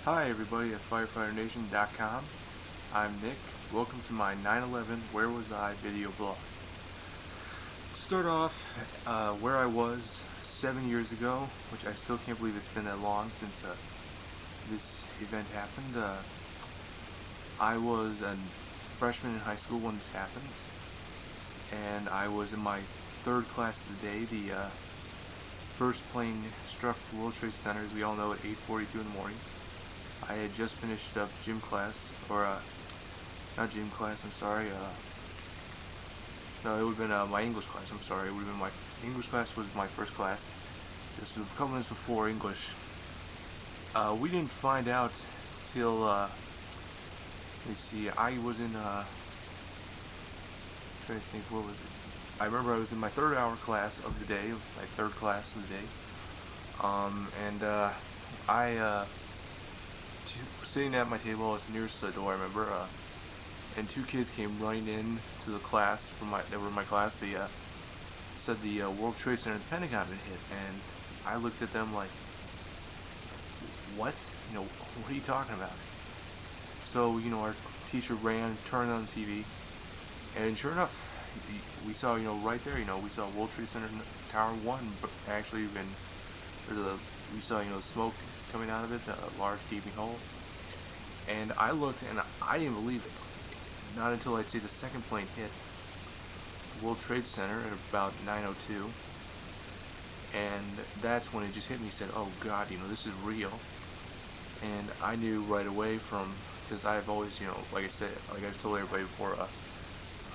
Hi everybody at FirefighterNation.com. I'm Nick. Welcome to my 9/11 Where Was I video blog. To start off, where I was 7 years ago, which I still can't believe it's been that long since this event happened. I was a freshman in high school when this happened, and I was in my third class of the day. The first plane struck the World Trade Center, as we all know, at 8:42 in the morning. I had just finished up gym class, or not gym class, I'm sorry, no, it would have been my English class, I'm sorry, it would have been my English class was my first class, just a couple minutes before English. We didn't find out till, let me see, I was in, trying to think, what was it? I remember I was in my third hour class of the day, my third class of the day, and I sitting at my table, I was nearest to the door, I remember, and two kids came running in to the class they were in my class. They said the World Trade Center, the Pentagon, had been hit, and I looked at them like, what? What are you talking about? So, our teacher ran, turned on the TV, and sure enough, we saw, right there, we saw World Trade Center Tower 1, but actually, we saw, smoke coming out of it, a large gaping hole. And I looked, and I didn't believe it. Not until I'd see the second plane hit the World Trade Center at about 9:02, and that's when it just hit me. Said, "Oh God, this is real." And I knew right away because I've always, like I said, like I've told everybody before,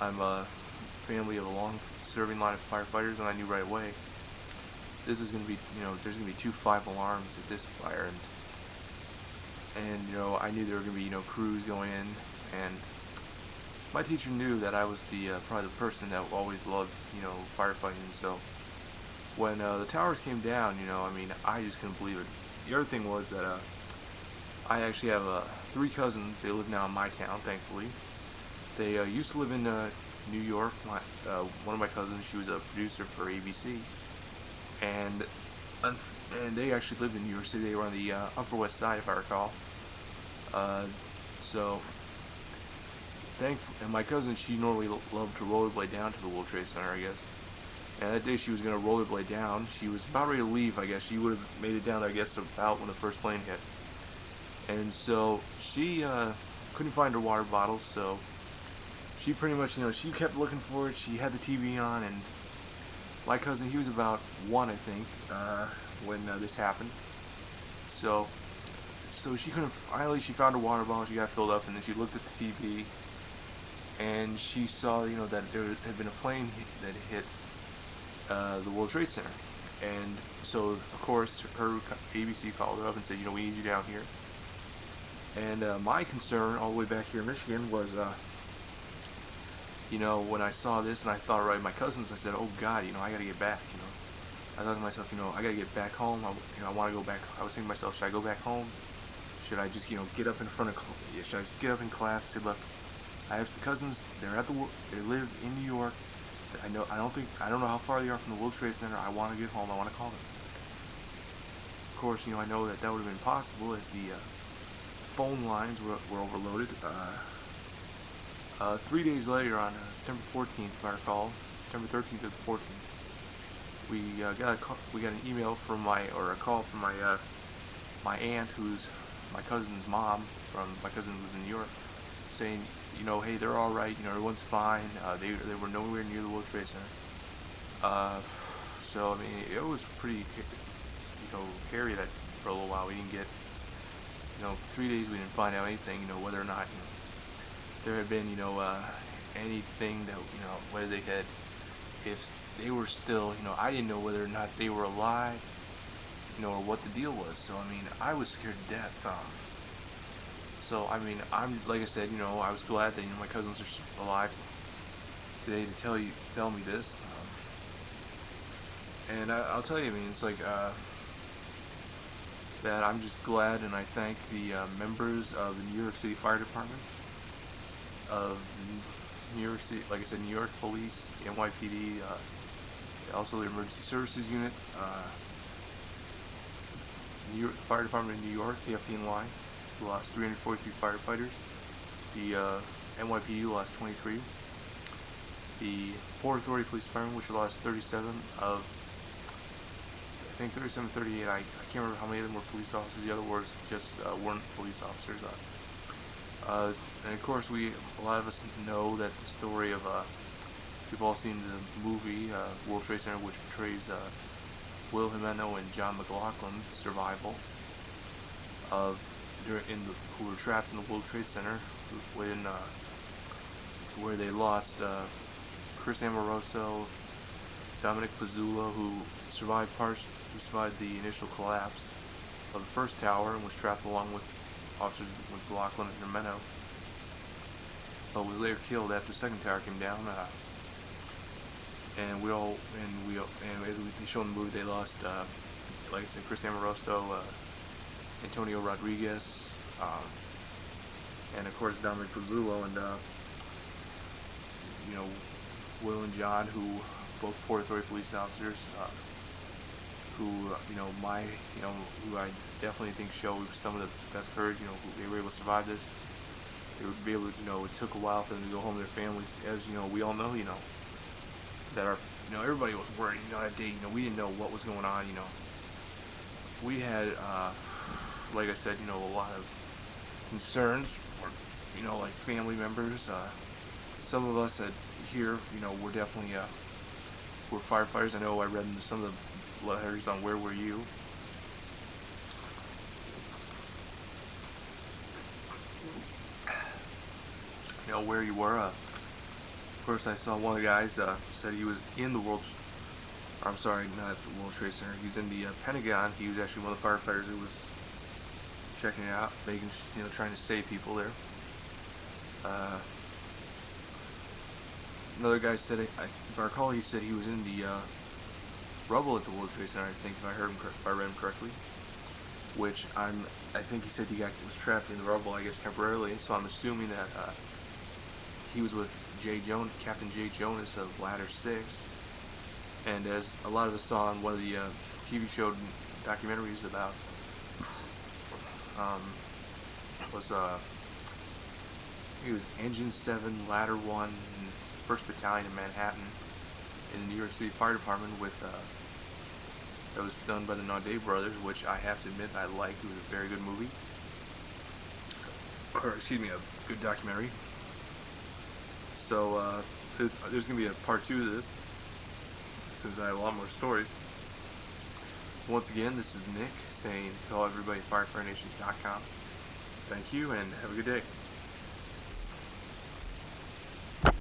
I'm a family of a long-serving line of firefighters, and I knew right away this is going to be, there's going to be 2 5 alarms at this fire, and I knew there were going to be, crews going in, and my teacher knew that I was probably the person that always loved, firefighting. So when the towers came down, I just couldn't believe it. The other thing was that I actually have 3 cousins. They live now in my town, thankfully. They used to live in New York. One of my cousins, she was a producer for ABC, and they actually lived in New York City. They were on the Upper West Side, if I recall. So and my cousin, she normally loved to rollerblade down to the World Trade Center, I guess. And that day she was going to rollerblade down. She was about ready to leave, I guess. She would have made it down, I guess, about when the first plane hit. And so she couldn't find her water bottle, so she pretty much, she kept looking for it. She had the TV on, and my cousin, he was about 1, I think, when this happened. So she couldn't, finally she found her water bottle, she got filled up, and then she looked at the TV, and she saw, that there had been a plane that hit the World Trade Center. And so, of course, her ABC called her up and said, we need you down here. And my concern all the way back here in Michigan was, when I saw this and I thought right, my cousins, I said, oh God, I gotta get back, I thought to myself, I gotta get back home. I want to go back. I was thinking to myself, should I go back home? Should I just, get up in front of, should I just get up in class and say, look, I have some cousins. They live in New York. I don't know how far they are from the World Trade Center. I want to get home. I want to call them. Of course, I know that would have been possible as the phone lines were overloaded. 3 days later, on September 14th, if I recall, September 13th or the 14th, we got an email or a call from my aunt, who's my cousin's mom. My cousin lives in New York, saying, hey, they're all right. Everyone's fine. They were nowhere near the World Trade Center. So I mean, it was pretty, hairy that for a little while we didn't get, 3 days we didn't find out anything. Whether or not there had been, anything that, whether they had, if they were still, I didn't know whether or not they were alive, or what the deal was. So I mean, I was scared to death. So I mean, like I said, I was glad that my cousins are alive today to tell me this. And I'll tell you, I mean, it's like that I'm just glad, and I thank the members of the New York City Fire Department, of New York City, like I said, New York Police, NYPD, also the Emergency Services Unit, New York Fire Department in New York, the FDNY, lost 343 firefighters. The NYPD lost 23. The Port Authority Police Department, which lost 37 of, I think 37, 38. I can't remember how many of them were police officers. The other ones just weren't police officers. And of course, a lot of us know that the story of, we've all seen the movie World Trade Center, which portrays Will Jimeno and John McLaughlin survival of who were trapped in the World Trade Center when where they lost Chris Amoroso, Dominic Pezzulo, who survived the initial collapse of the first tower and was trapped along with officers McLaughlin and Jimeno, but was later killed after the second tower came down. And as they show in the movie, they lost, like I said, Chris Amoroso, Antonio Rodriguez, and of course Dominic Pezzulo, and Will and John, who both Port Authority police officers, who who I definitely think show some of the best courage. Who they were able to survive this. They would be able to, it took a while for them to go home to their families. As we all know, that everybody was worried, that day, we didn't know what was going on, we had, like I said, a lot of concerns, or, like family members, some of us that here, we're definitely, we're firefighters. I know I read some of the letters on Where Were You? Where you were. Of course, I saw one of the guys said he was in the I'm sorry, not at the World Trade Center. He was in the Pentagon. He was actually one of the firefighters who was checking it out, trying to save people there. Another guy said, if I recall, he said he was in the rubble at the World Trade Center. I think if I read him correctly, which I think he said was trapped in the rubble, I guess temporarily. So I'm assuming that he was with Captain Jay Jonas of Ladder 6, and as a lot of us saw on one of the TV show documentaries about, he was Engine 7, Ladder 1, 1st Battalion in Manhattan in the New York City Fire Department that was done by the Naudet brothers, which I have to admit I liked. It was a very good movie, or excuse me, a good documentary. So there's going to be a part 2 to this, since I have a lot more stories. So once again, this is Nick saying, tell everybody, firefighterNation.com. Thank you, and have a good day.